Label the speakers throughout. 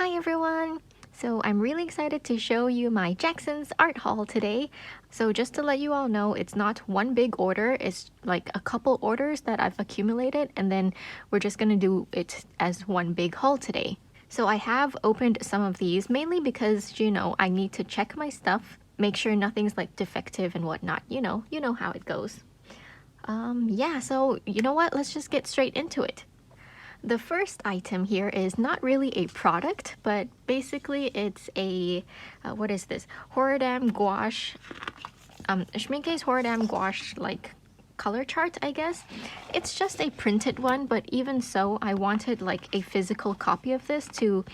Speaker 1: Hi everyone! So I'm really excited to show you my Jackson's art haul today. So just to let you all know, it's not one big order, it's like a couple orders that I've accumulated, and then we're just gonna do it as one big haul today. So I have opened some of these mainly because, I need to check my stuff, make sure nothing's like defective and whatnot. You know how it goes. Yeah, so you know what? Let's just get straight into it. The first item here is not really a product, but basically it's a, what is this? Horam Gouache, Schmincke's Horam Gouache, like, color chart, I guess. It's just a printed one, but even so, I wanted like a physical copy of this to,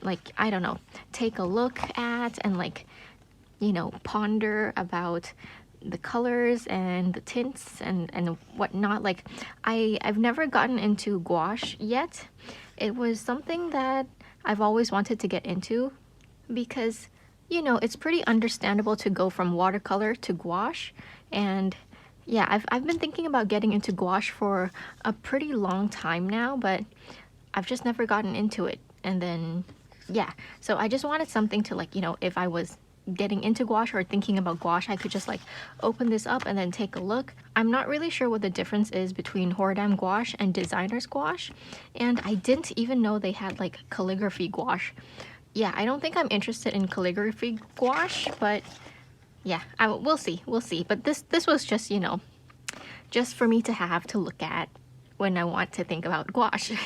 Speaker 1: like, I don't know, take a look at and like, ponder about the colors and the tints and whatnot. Like I've never gotten into gouache yet. It was something that I've always wanted to get into because it's pretty understandable to go from watercolor to gouache. And yeah, I've been thinking about getting into gouache for a pretty long time now, but I've just never gotten into it. And then yeah, so I just wanted something to, like, if I was getting into gouache or thinking about gouache, I could just like open this up and then take a look. I'm not really sure what the difference is between Horam Gouache and designer's gouache, and I didn't even know they had like calligraphy gouache. Yeah, I don't think I'm interested in calligraphy gouache, but yeah, we'll see. But this was just, just for me to have to look at when I want to think about gouache.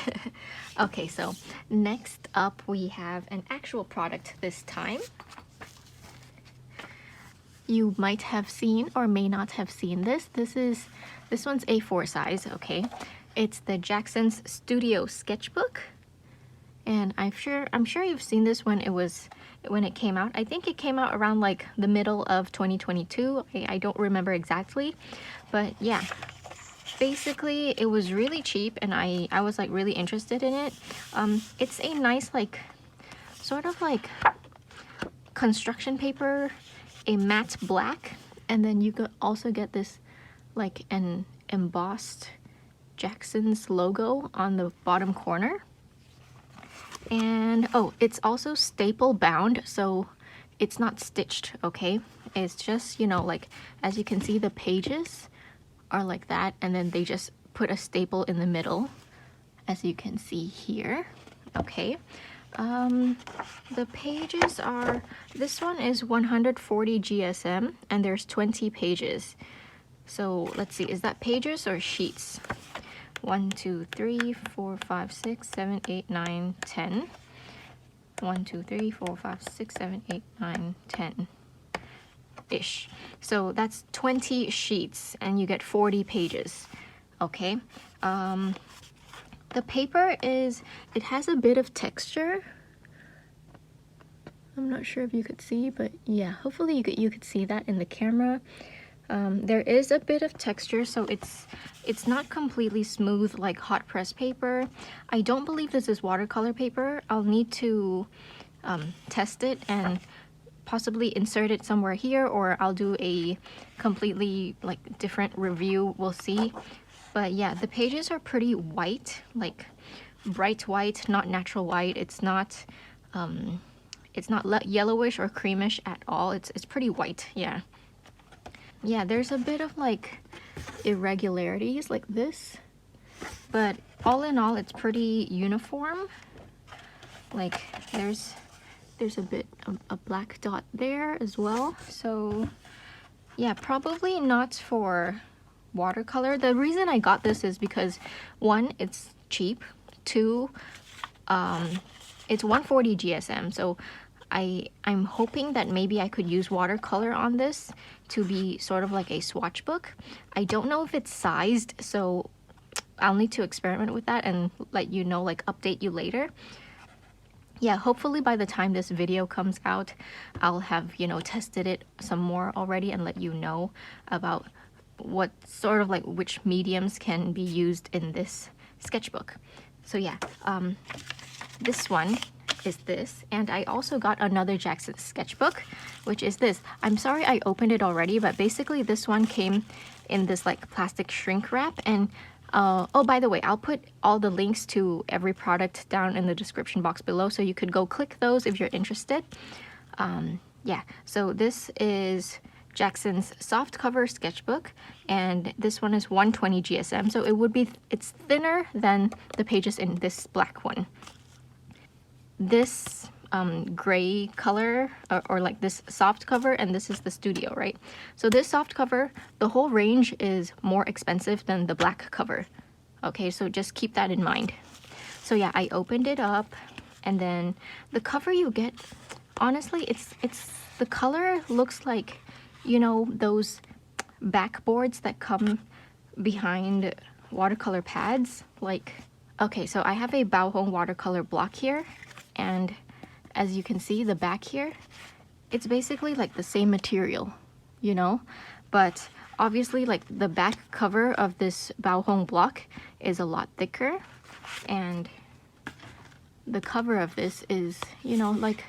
Speaker 1: Okay, so next up we have an actual product this time. You might have seen or may not have seen this. This one's A4 size, okay? It's the Jackson's Studio Sketchbook. And I'm sure you've seen this when it came out. I think it came out around like the middle of 2022. I don't remember exactly, but yeah. Basically, it was really cheap and I was like really interested in it. It's a nice, like, sort of like construction paper, a matte black, and then you could also get this like an embossed Jackson's logo on the bottom corner. And oh, it's also staple bound, so it's not stitched, okay? It's just, like, as you can see, the pages are like that, and then they just put a staple in the middle, as you can see here, okay? The pages are, this one is 140 GSM and there's 20 pages. So let's see, is that pages or sheets? 1, 2, 3, 4, 5, 6, 7, 8, 9, 10. 1, 2, 3, 4, 5, 6, 7, 8, 9, 10 ish. So that's 20 sheets and you get 40 pages. Okay. The paper it has a bit of texture. I'm not sure if you could see, but yeah, hopefully you could see that in the camera. There is a bit of texture, so it's not completely smooth like hot press paper. I don't believe this is watercolor paper. I'll need to test it and possibly insert it somewhere here, or I'll do a completely like different review. We'll see. But yeah, the pages are pretty white, like bright white, not natural white. It's not yellowish or creamish at all. It's pretty white. Yeah. Yeah, there's a bit of like irregularities like this, but all in all, it's pretty uniform. Like there's a bit of a black dot there as well. So yeah, probably not for watercolor. The reason I got this is because, one, it's cheap. Two, it's 140 GSM, so I'm hoping that maybe I could use watercolor on this to be sort of like a swatch book. I don't know if it's sized, so I'll need to experiment with that and let you know, like update you later. Yeah, hopefully by the time this video comes out, I'll have, tested it some more already and let you know about what sort of like which mediums can be used in this sketchbook. So yeah, this one is this, and I also got another Jackson sketchbook, which is this. I'm sorry I opened it already, but basically this one came in this like plastic shrink wrap, and Oh, by the way, I'll put all the links to every product down in the description box below, so you could go click those if you're interested. Yeah, so this is Jackson's soft cover sketchbook, and this one is 120 GSM, so it's thinner than the pages in this black one. This gray color, or like this soft cover, and this is the studio, right? So this soft cover, the whole range is more expensive than the black cover. Okay, so just keep that in mind. So yeah, I opened it up, and then the cover you get, honestly, it's the color looks like, you know, those backboards that come behind watercolor pads. Like, okay, so I have a Baohong watercolor block here, and as you can see, the back here, it's basically like the same material, you know, but obviously like the back cover of this Baohong block is a lot thicker, and the cover of this is, you know, like,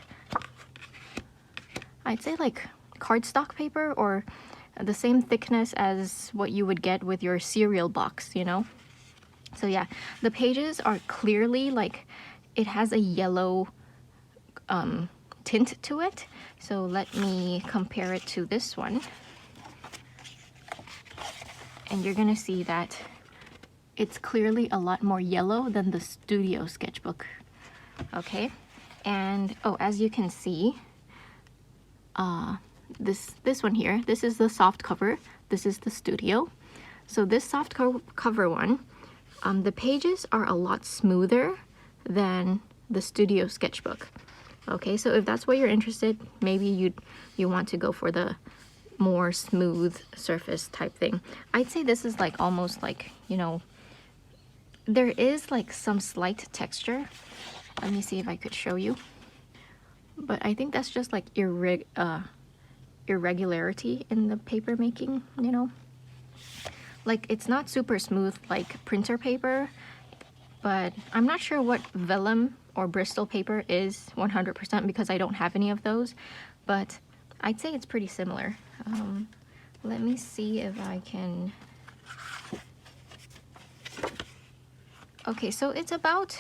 Speaker 1: I'd say like cardstock paper, or the same thickness as what you would get with your cereal box, you know. So yeah, the pages are clearly like, it has a yellow tint to it. So let me compare it to this one, and you're gonna see that it's clearly a lot more yellow than the studio sketchbook. Okay, and oh, as you can see, this one here, this is the soft cover, this is the studio. So this soft cover one, the pages are a lot smoother than the studio sketchbook. Okay, so if that's what you're interested, maybe you want to go for the more smooth surface type thing. I'd say this is like almost like, you know, there is like some slight texture. Let me see if I could show you. But I think that's just like irregularity in the paper making, you know. Like, it's not super smooth like printer paper, but I'm not sure what vellum or Bristol paper is 100% because I don't have any of those, but I'd say it's pretty similar. Let me see if I can... Okay, so it's about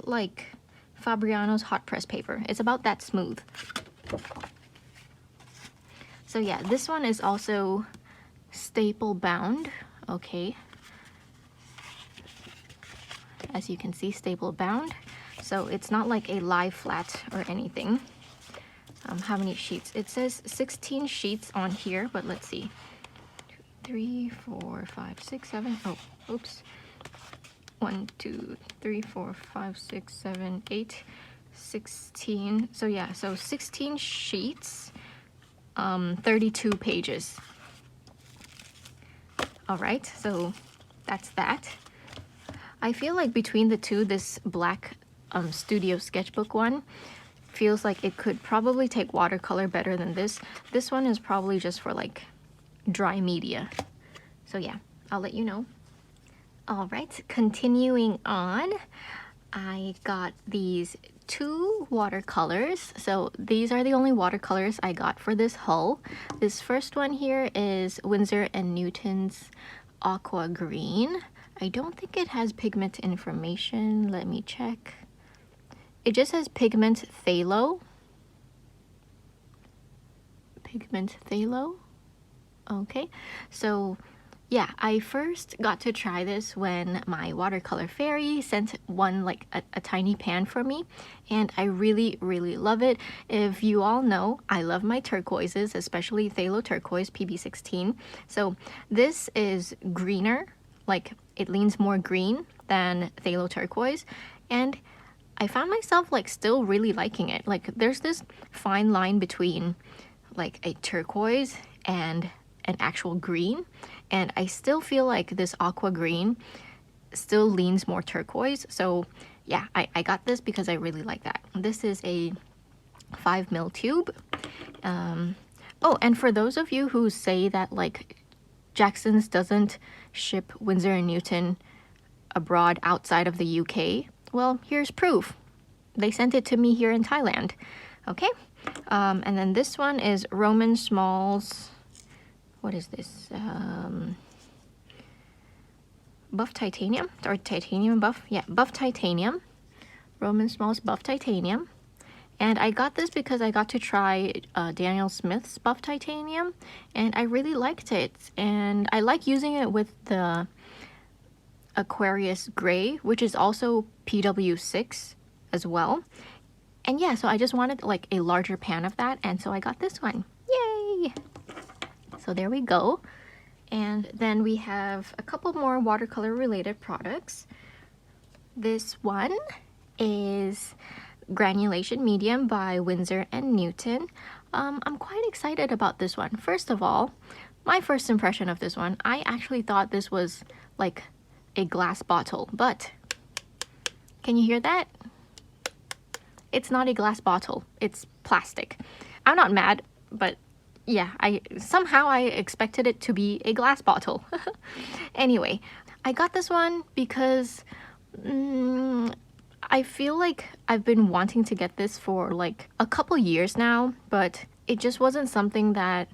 Speaker 1: like Fabriano's hot press paper. It's about that smooth. So yeah, this one is also staple bound. Okay, as you can see, staple bound, so it's not like a lie flat or anything. How many sheets? It says 16 sheets on here, but let's see. 3, 4, 5, 6, 7. Oh, oops. 1, 2, 3, 4, 5, 6, 7, 8, 16. So yeah, so 16 sheets, 32 pages. All right, so that's that. I feel like between the two, this black studio sketchbook one feels like it could probably take watercolor better than this. This one is probably just for like dry media. So yeah, I'll let you know. All right, continuing on, I got these 2 watercolors. So these are the only watercolors I got for this haul. This first one here is Winsor&Newton's Aqua Green. I don't think it has pigment information. Let me check. It just says pigment phthalo. Pigment phthalo. Okay, so yeah, I first got to try this when my watercolor fairy sent one, like a tiny pan for me, and I really love it. If you all know, I love my turquoises, especially phthalo turquoise PB16. So this is greener, like it leans more green than phthalo turquoise, and I found myself like still really liking it. Like, there's this fine line between like a turquoise and an actual green, and I still feel like this aqua green still leans more turquoise. So yeah, I got this because I really like that. This is a 5mm tube. Oh, and for those of you who say that like Jackson's doesn't ship Winsor&Newton abroad outside of the UK, well, here's proof. They sent it to me here in Thailand. Okay, and then this one is Roman Smalls. What is this? buff titanium, or titanium buff, yeah, buff titanium, Roman Smalls buff titanium. And I got this because I got to try Daniel Smith's buff titanium, and I really liked it. And I like using it with the Aquarius gray, which is also PW6 as well. And yeah, so I just wanted like a larger pan of that, and so I got this one. Yay! So there we go. And then we have a couple more watercolor related products. This one is Granulation Medium by Winsor&Newton. I'm quite excited about this one. First of all, my first impression of this one, I actually thought this was like a glass bottle, but can you hear that? It's not a glass bottle, it's plastic. I'm not mad, but yeah, somehow I expected it to be a glass bottle. Anyway, I got this one because I feel like I've been wanting to get this for like a couple years now, but it just wasn't something that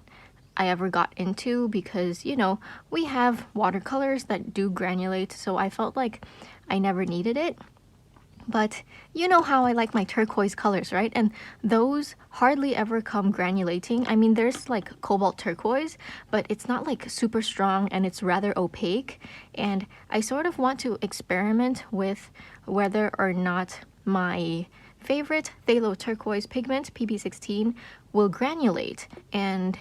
Speaker 1: I ever got into because, you know, we have watercolors that do granulate, so I felt like I never needed it. But you know how I like my turquoise colors, right? And those hardly ever come granulating. I mean, there's like cobalt turquoise, but it's not like super strong and it's rather opaque. And I sort of want to experiment with whether or not my favorite phthalo turquoise pigment, PB16, will granulate. And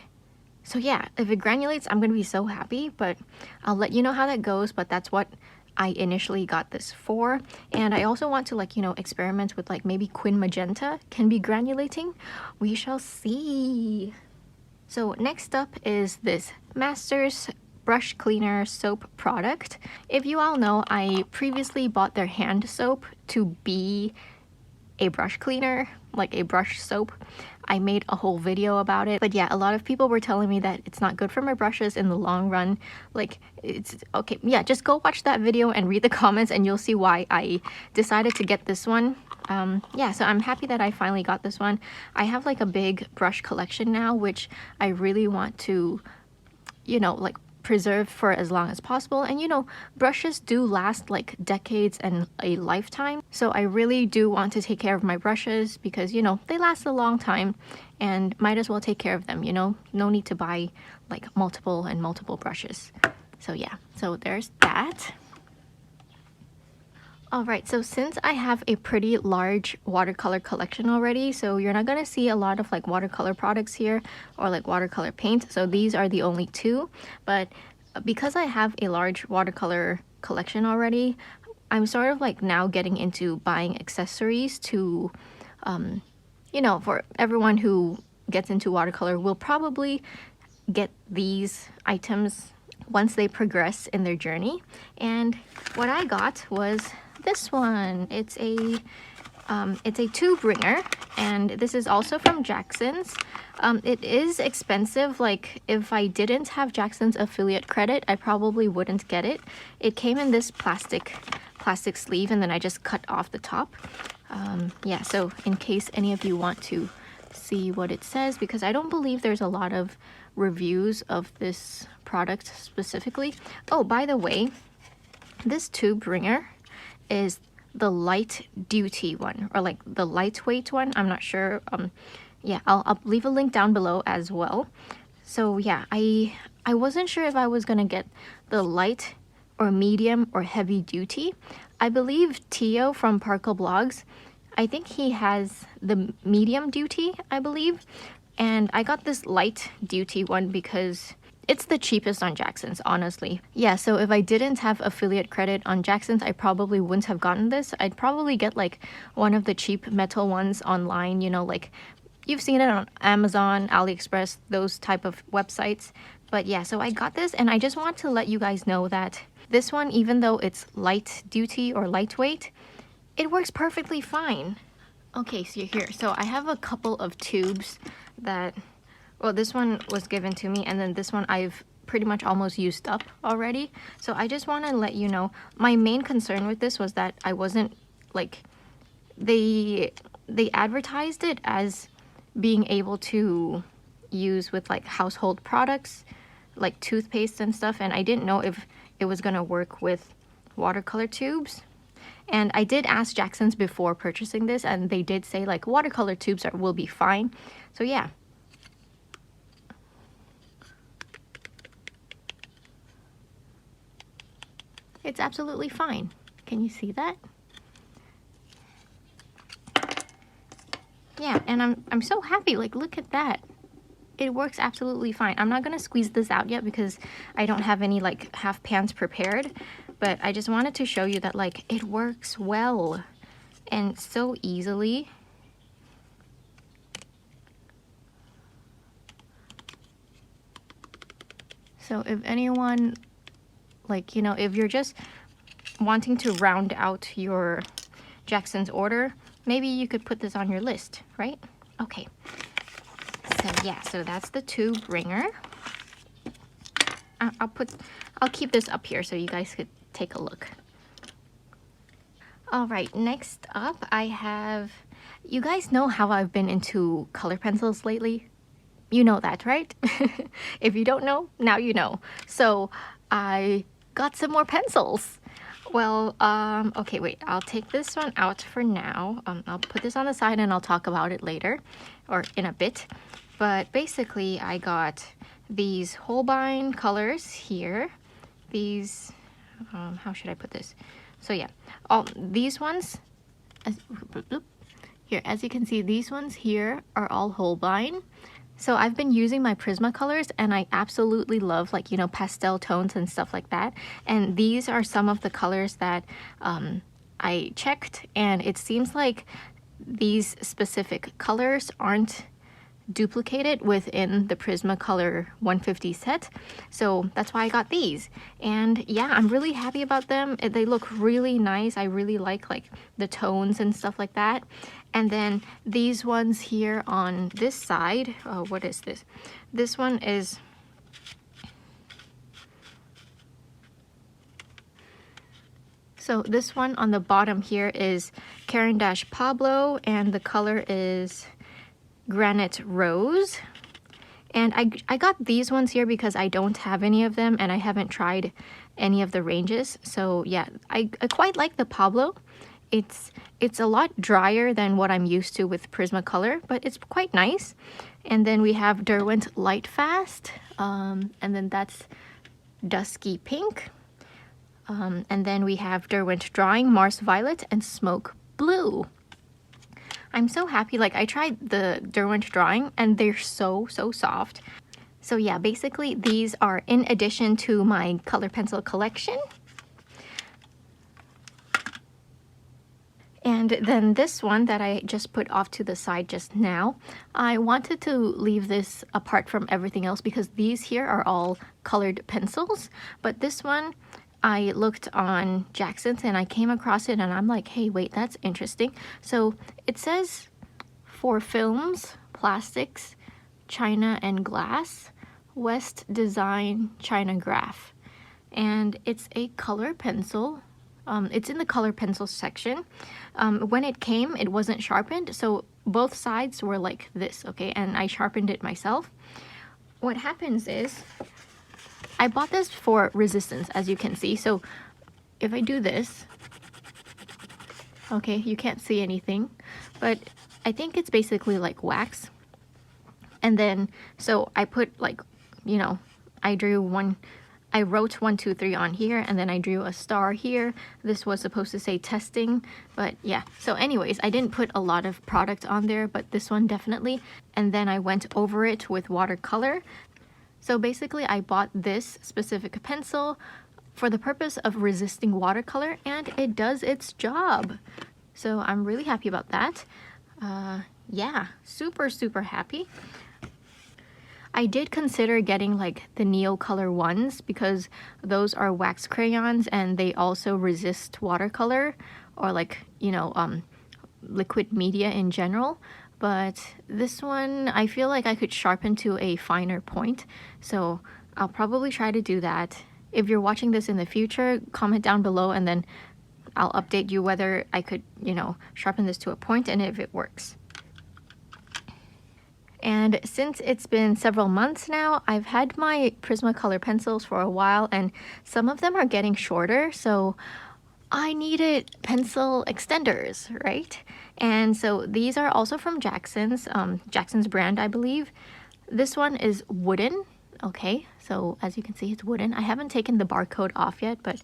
Speaker 1: so yeah, if it granulates, I'm gonna be so happy, but I'll let you know how that goes. But that's what I initially got this for. And I also want to, like, you know, experiment with like maybe Quin Magenta can be granulating. We shall see. So next up is this Masters brush cleaner soap product. If you all know, I previously bought their hand soap to be a brush cleaner, like a brush soap. I made a whole video about it, but yeah, a lot of people were telling me that it's not good for my brushes in the long run. Like, it's okay, yeah, just go watch that video and read the comments and you'll see why I decided to get this one. Yeah, so I'm happy that I finally got this one. I have like a big brush collection now, which I really want to, you know, like preserve for as long as possible. And you know, brushes do last like decades and a lifetime, so I really do want to take care of my brushes because, you know, they last a long time and might as well take care of them, you know. No need to buy like multiple brushes. So yeah, so there's that. Alright, so since I have a pretty large watercolor collection already, so you're not gonna see a lot of like watercolor products here or like watercolor paint, so these are the only two. But because I have a large watercolor collection already, I'm sort of like now getting into buying accessories to, you know, for everyone who gets into watercolor will probably get these items once they progress in their journey. And what I got was this one. It's a tube ringer, and this is also from Jackson's. It is expensive. Like, if I didn't have Jackson's affiliate credit, I probably wouldn't get it. It came in this plastic sleeve, and then I just cut off the top. Yeah, so in case any of you want to see what it says, because I don't believe there's a lot of reviews of this product specifically. Oh, by the way, this tube ringer is the light duty one, or like the lightweight one. I'm not sure. Yeah, I'll leave a link down below as well. So yeah, I wasn't sure if I was gonna get the light or medium or heavy duty. I believe Tio from Parkle Blogs, I think he has the medium duty, I believe. And I got this light duty one because it's the cheapest on Jackson's, honestly. Yeah, so if I didn't have affiliate credit on Jackson's, I probably wouldn't have gotten this. I'd probably get like one of the cheap metal ones online, you know, like you've seen it on Amazon, AliExpress, those type of websites. But yeah, so I got this, and I just want to let you guys know that this one, even though it's light duty or lightweight, it works perfectly fine. Okay, so here, so I have a couple of tubes that, well, this one was given to me, and then this one I've pretty much almost used up already. So I just want to let you know, my main concern with this was that I wasn't, like, they advertised it as being able to use with like household products, like toothpaste and stuff, and I didn't know if it was gonna work with watercolor tubes. And I did ask Jackson's before purchasing this, and they did say like watercolor tubes will be fine. So yeah. It's absolutely fine. Can you see that? Yeah, and I'm so happy. Like, look at that. It works absolutely fine. I'm not gonna squeeze this out yet because I don't have any like half pans prepared, but I just wanted to show you that like it works well and so easily. So if anyone, like, you know, if you're just wanting to round out your Jackson's order, maybe you could put this on your list, right? Okay. So yeah, so that's the tube ringer. I'll keep this up here so you guys could take a look. All right, next up I have, you guys know how I've been into color pencils lately? You know that, right? If you don't know, now you know. So I got some more pencils. Well, okay, wait, I'll take this one out for now. I'll put this on the side and I'll talk about it later or in a bit. But basically I got these Holbein colors here. These, how should I put this? So yeah, these ones, here, as you can see, these ones here are all Holbein. So I've been using my Prismacolors and I absolutely love, like, you know, pastel tones and stuff like that. And these are some of the colors that I checked, and it seems like these specific colors aren't duplicated within the Prismacolor 150 set. So that's why I got these. And yeah, I'm really happy about them. They look really nice. I really like the tones and stuff like that. And then these ones here on this side, oh, what is this? This one is, so this one on the bottom here is Caran d'Ache Pablo, and the color is Granite Rose. And I got these ones here because I don't have any of them and I haven't tried any of the ranges. So yeah, I quite like the Pablo. It's a lot drier than what I'm used to with Prismacolor, but it's quite nice. And then we have Derwent Light Fast, and then that's Dusky Pink. And then we have Derwent Drawing, Mars Violet, and Smoke Blue. I'm so happy. Like, I tried the Derwent Drawing and they're so soft. So yeah, basically these are in addition to my color pencil collection. And then this one that I just put off to the side just now, I wanted to leave this apart from everything else because these here are all colored pencils. But this one, I looked on Jackson's and I came across it and I'm like, hey, wait, that's interesting. So it says for films, plastics, china and glass, West Design China Graph. And it's a color pencil. It's in the color pencil section. When it came, it wasn't sharpened, so both sides were like this, okay? And I sharpened it myself. What happens is, I bought this for resistance, as you can see. So if I do this, okay, you can't see anything, but I think it's basically like wax. And then, so I put like, you know, I wrote 1, 2, 3 on here, and then I drew a star here. This was supposed to say testing, but yeah. So anyways, I didn't put a lot of product on there, but this one definitely. And then I went over it with watercolor. So basically, I bought this specific pencil for the purpose of resisting watercolor, and it does its job. So I'm really happy about that. Yeah, super happy. I did consider getting like the Neocolor ones because those are wax crayons and they also resist watercolor or like, you know, liquid media in general. But this one, I feel like I could sharpen to a finer point. So I'll probably try to do that. If you're watching this in the future, comment down below and then I'll update you whether I could, you know, sharpen this to a point and if it works. And since it's been several months now, I've had my Prismacolor pencils for a while and some of them are getting shorter. So I needed pencil extenders, right? And so these are also from Jackson's brand, I believe. This one is wooden. Okay, so as you can see, it's wooden. I haven't taken the barcode off yet, but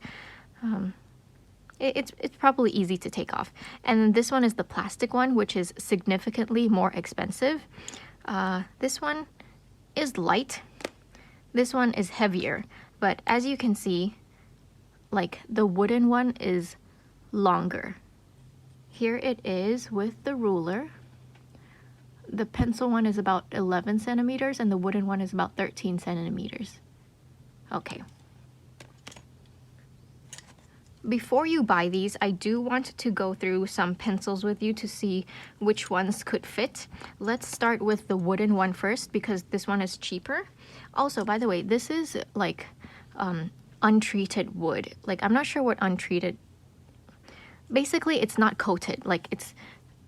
Speaker 1: it's probably easy to take off. And this one is the plastic one, which is significantly more expensive. This one is light. This one is heavier. But as you can see, like the wooden one is longer. Here it is with the ruler. The pencil one is about 11 centimeters and the wooden one is about 13 centimeters. Okay. Before you buy these, I do want to go through some pencils with you to see which ones could fit. Let's start with the wooden one first because this one is cheaper. Also, by the way, this is like untreated wood. Like, I'm not sure what untreated... Basically, it's not coated. Like,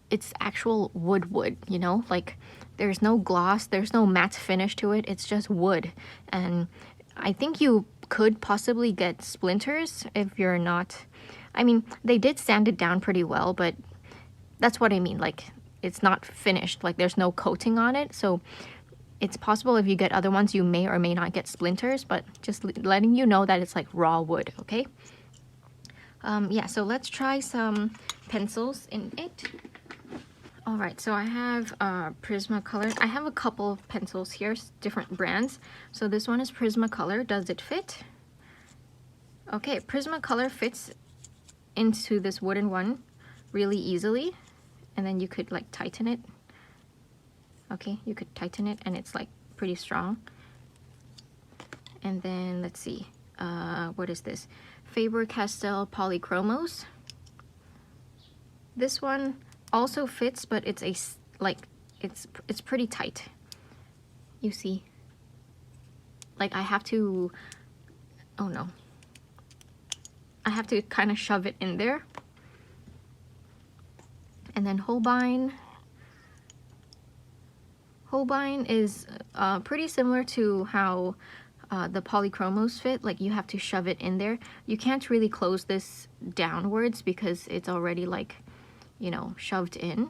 Speaker 1: it's actual wood, you know? Like, there's no gloss, there's no matte finish to it. It's just wood. And I think you could possibly get splinters if you're not... I mean, they did sand it down pretty well, but that's what I mean. Like, it's not finished. Like, there's no coating on it. So it's possible if you get other ones, you may or may not get splinters, but just letting you know that it's like raw wood, okay? Yeah, so let's try some pencils in it. All right, so I have Prismacolor. I have a couple of pencils here, different brands. So this one is Prismacolor. Does it fit? Okay, Prismacolor fits into this wooden one really easily. And then you could like tighten it. Okay, you could tighten it and it's like pretty strong. And then let's see, what is this? Faber-Castell Polychromos. This one also fits, but it's it's pretty tight. You see, like I have to, oh no, I have to kind of shove it in there. And then Holbein is pretty similar to how the Polychromos fit. Like you have to shove it in there. You can't really close this downwards because it's already like, you know, shoved in.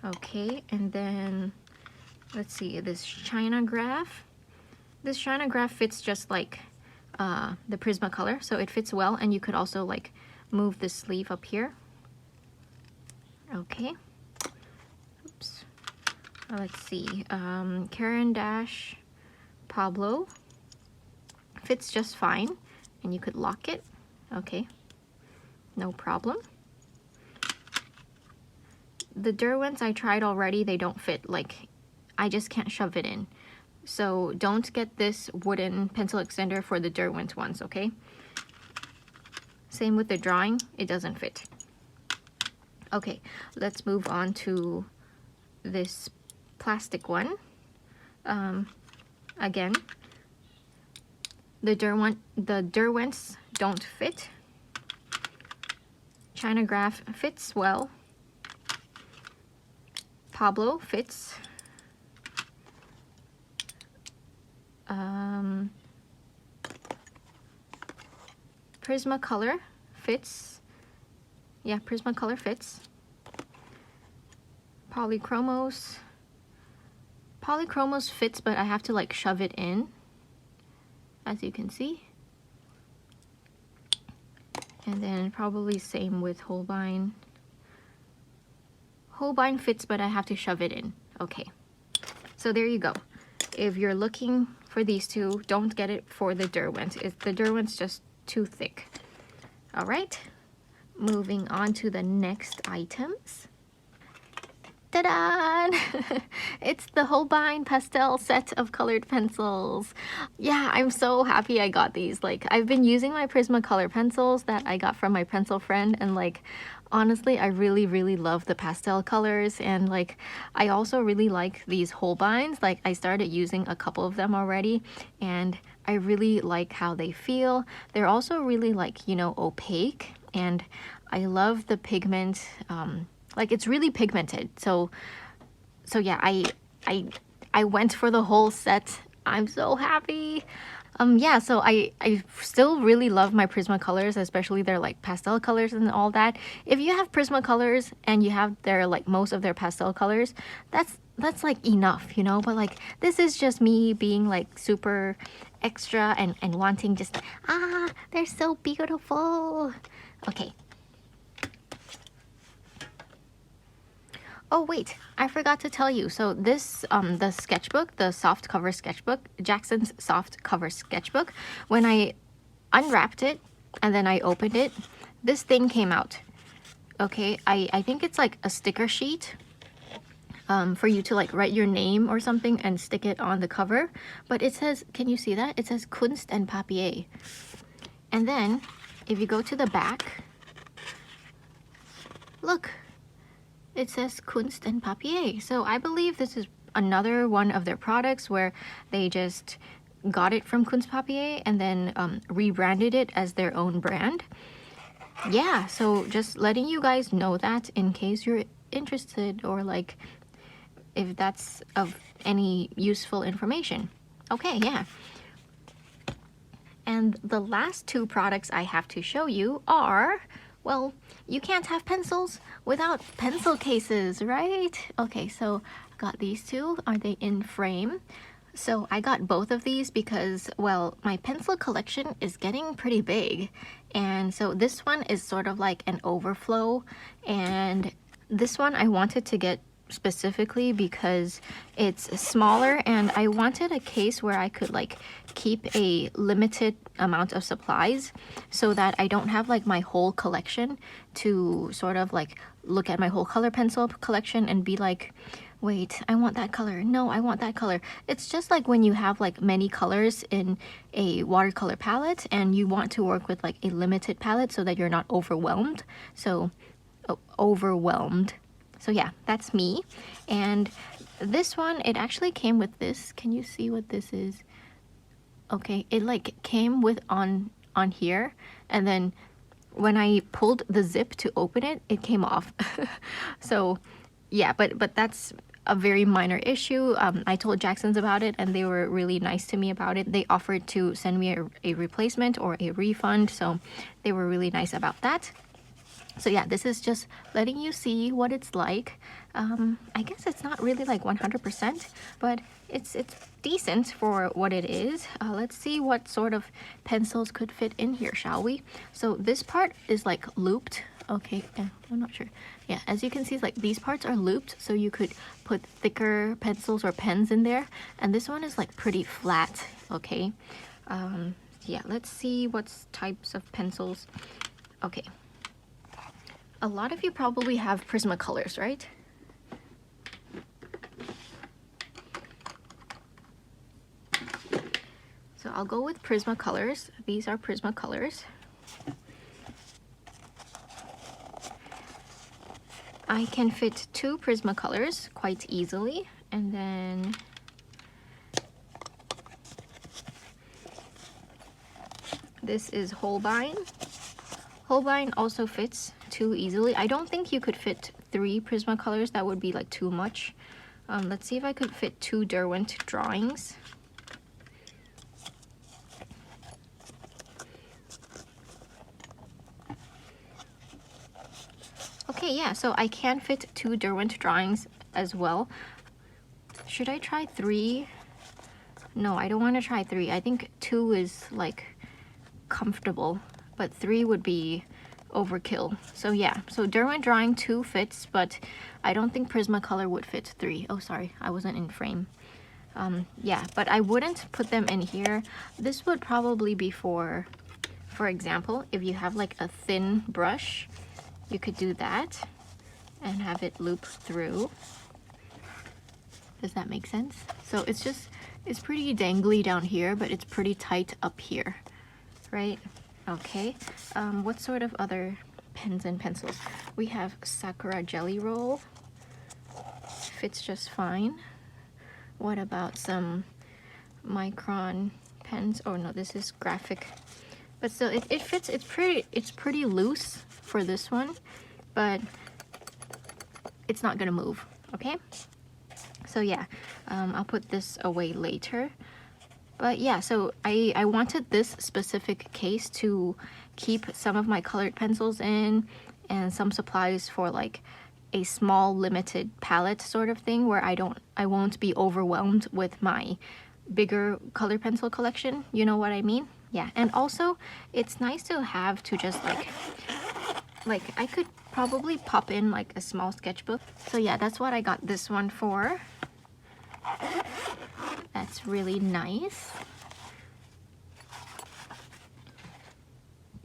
Speaker 1: Okay, and then let's see, this China Graph. This China Graph fits just like the Prismacolor, so it fits well, and you could also like move the sleeve up here. Okay. Oops. Let's see. Caran d'Ache Pablo fits just fine, and you could lock it. Okay, no problem. The Derwents I tried already, they don't fit. Like, I just can't shove it in. So don't get this wooden pencil extender for the Derwent ones, okay? Same with the drawing, it doesn't fit. Okay, let's move on to this plastic one. Again, the Derwents don't fit. China Graph fits well. Pablo fits. Prismacolor fits. Yeah, Prismacolor fits. Polychromos fits, but I have to like shove it in, as you can see. And then probably same with Holbein. Holbein fits, but I have to shove it in. Okay, so there you go. If you're looking for these two, don't get it for the Derwent. The Derwent's just too thick. All right, moving on to the next items. Ta-da! It's the Holbein pastel set of colored pencils. Yeah, I'm so happy I got these. Like, I've been using my Prismacolor pencils that I got from my pencil friend, and like, honestly, I really love the pastel colors, and like, I also really like these Holbeins. Like, I started using a couple of them already, and I really like how they feel. They're also really like, you know, opaque, and I love the pigment. Like, it's really pigmented. So yeah, I went for the whole set. I'm so happy. Yeah, so I still really love my Prismacolors, especially their like pastel colors and all that. If you have Prismacolors and you have their like most of their pastel colors, that's like enough, you know. But like this is just me being like super extra and wanting just they're so beautiful. Okay. Oh wait, I forgot to tell you. So this, the sketchbook, the soft cover sketchbook, Jackson's soft cover sketchbook, when I unwrapped it and then I opened it, this thing came out. Okay, I think it's like a sticker sheet for you to like write your name or something and stick it on the cover. But it says, can you see that? It says Kunst and Papier. And then if you go to the back, look. It says Kunst and Papier. So I believe this is another one of their products where they just got it from Kunst Papier and then rebranded it as their own brand. Yeah, so just letting you guys know that in case you're interested or like if that's of any useful information. Okay, yeah. And the last two products I have to show you are, well, you can't have pencils without pencil cases, right? Okay, so I got these two. Are they in frame? So I got both of these because, well, my pencil collection is getting pretty big. And so this one is sort of like an overflow. And this one I wanted to get specifically because it's smaller and I wanted a case where I could like keep a limited amount of supplies so that I don't have like my whole collection to sort of like look at my whole color pencil collection and be like, wait, I want that color. No, I want that color. It's just like when you have like many colors in a watercolor palette and you want to work with like a limited palette so that you're not overwhelmed. So overwhelmed. So yeah, that's me. And this one, it actually came with this. Can you see what this is? Okay, it like came with on here, and then when I pulled the zip to open it, it came off. So yeah, but that's a very minor issue. I told Jackson's about it and they were really nice to me about it. They offered to send me a replacement or a refund, so they were really nice about that. So yeah, this is just letting you see what it's like. I guess it's not really like 100%, but it's decent for what it is. Let's see what sort of pencils could fit in here, shall we? So this part is like looped. Okay, I'm not sure. Yeah, as you can see, like these parts are looped, so you could put thicker pencils or pens in there. And this one is like pretty flat, okay? Yeah, let's see what types of pencils. Okay. A lot of you probably have Prismacolors, right? So I'll go with Prismacolors. These are Prismacolors. I can fit 2 Prismacolors quite easily, and then this is Holbein. Holbein also fits 2 easily. I don't think you could fit 3 Prismacolors. That would be like too much. Let's see if I could fit 2 Derwent drawings. Okay, yeah, so I can fit 2 Derwent drawings as well. Should I try 3? No, I don't want to try 3. I think 2 is like comfortable, but 3 would be overkill. So yeah, so Derwent drawing 2 fits, but I don't think Prismacolor would fit 3. Oh, sorry, I wasn't in frame. Yeah, but I wouldn't put them in here. This would probably be for example, if you have like a thin brush, you could do that and have it loop through. Does that make sense? So it's pretty dangly down here, but it's pretty tight up here, right? Okay, what sort of other pens and pencils? We have Sakura Jelly Roll. Fits just fine. What about some Micron pens? Oh no, this is graphic. But still, it fits. It's pretty loose for this one, but it's not gonna move, okay? So yeah, I'll put this away later. But yeah, so I wanted this specific case to keep some of my colored pencils in and some supplies for like a small limited palette sort of thing where I won't be overwhelmed with my bigger colored pencil collection. You know what I mean? Yeah, and also it's nice to have to just like I could probably pop in like a small sketchbook. So yeah, that's what I got this one for. That's really nice.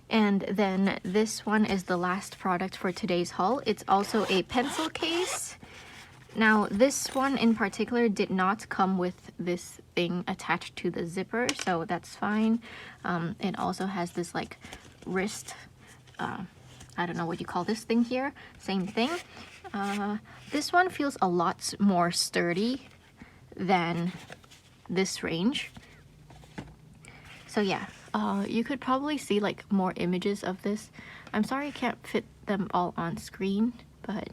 Speaker 1: And then this one is the last product for today's haul. It's also a pencil case. Now this one in particular did not come with this thing attached to the zipper, so that's fine. It also has this like wrist, I don't know what you call this thing here, same thing. This one feels a lot more sturdy than this range. So yeah, you could probably see like more images of this. I'm sorry I can't fit them all on screen, but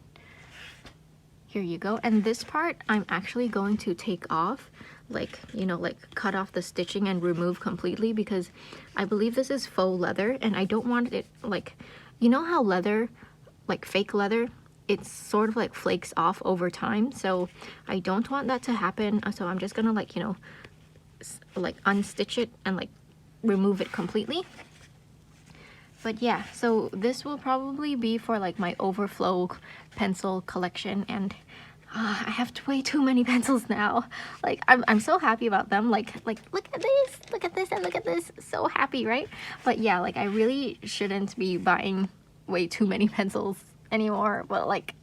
Speaker 1: here you go. And this part I'm actually going to take off, like, you know, like cut off the stitching and remove completely, because I believe this is faux leather and I don't want it like, you know how leather, like fake leather, it's sort of like flakes off over time, so I don't want that to happen. So I'm just gonna like, you know, like unstitch it and like remove it completely. But yeah, so this will probably be for like my overflow pencil collection, and I have way too many pencils now. Like I'm so happy about them. Like look at this, look at this, and look at this. So happy, right? But yeah, like I really shouldn't be buying way too many pencils anymore. But like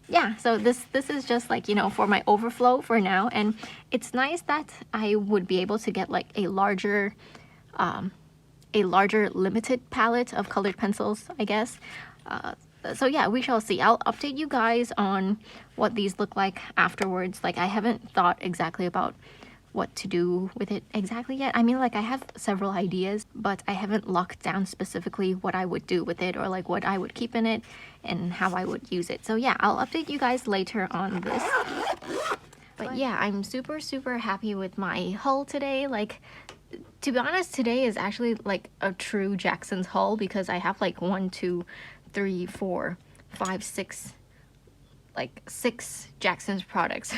Speaker 1: yeah, so this is just like, you know, for my overflow for now, and it's nice that I would be able to get like a larger limited palette of colored pencils, I guess. So yeah, we shall see. I'll update you guys on what these look like afterwards. Like I haven't thought exactly about what to do with it exactly yet. I mean, like I have several ideas, but I haven't locked down specifically what I would do with it, or like what I would keep in it and how I would use it. So yeah, I'll update you guys later on this. But yeah, I'm super happy with my haul today. Like, to be honest, today is actually like a true Jackson's haul, because I have like 1, 2, 3, 4, 5, 6, like 6 Jackson's products.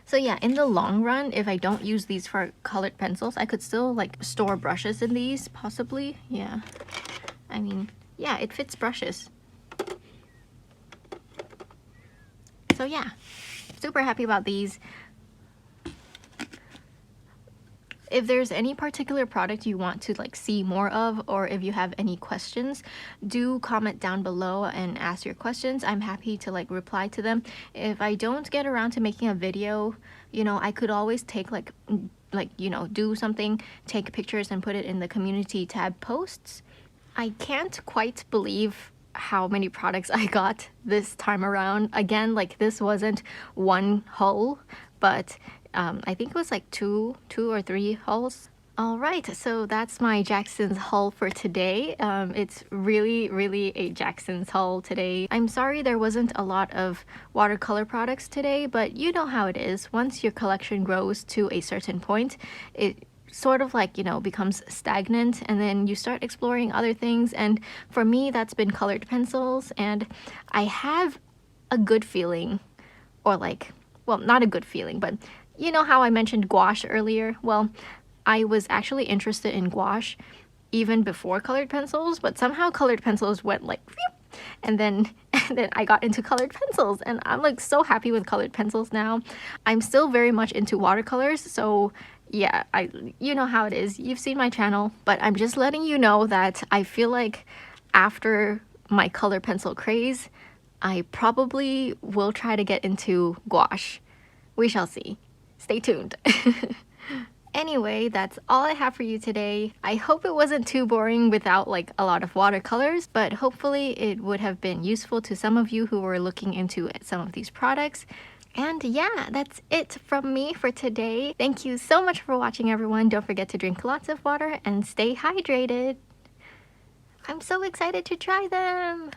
Speaker 1: So yeah, in the long run, if I don't use these for colored pencils, I could still like store brushes in these, possibly. Yeah, I mean, yeah, it fits brushes. So yeah, super happy about these. If there's any particular product you want to like see more of, or if you have any questions, do comment down below and ask your questions. I'm happy to like reply to them. If I don't get around to making a video, you know, I could always take like you know, do something, take pictures and put it in the community tab posts. I can't quite believe how many products I got this time around. Again, like this wasn't one haul, but I think it was like two or three hauls. Alright, so that's my Jackson's haul for today. It's really a Jackson's haul today. I'm sorry there wasn't a lot of watercolor products today, but you know how it is. Once your collection grows to a certain point, it sort of like, you know, becomes stagnant, and then you start exploring other things. And for me, that's been colored pencils, and I have a good feeling, or like, well, not a good feeling, but you know how I mentioned gouache earlier? Well, I was actually interested in gouache even before colored pencils, but somehow colored pencils went like phew, and then I got into colored pencils, and I'm like so happy with colored pencils now. I'm still very much into watercolors, so yeah, you know how it is. You've seen my channel, but I'm just letting you know that I feel like after my color pencil craze, I probably will try to get into gouache. We shall see. Stay tuned. Anyway, that's all I have for you today. I hope it wasn't too boring without like a lot of watercolors, but hopefully it would have been useful to some of you who were looking into some of these products. And yeah, that's it from me for today. Thank you so much for watching, everyone. Don't forget to drink lots of water and stay hydrated. I'm so excited to try them!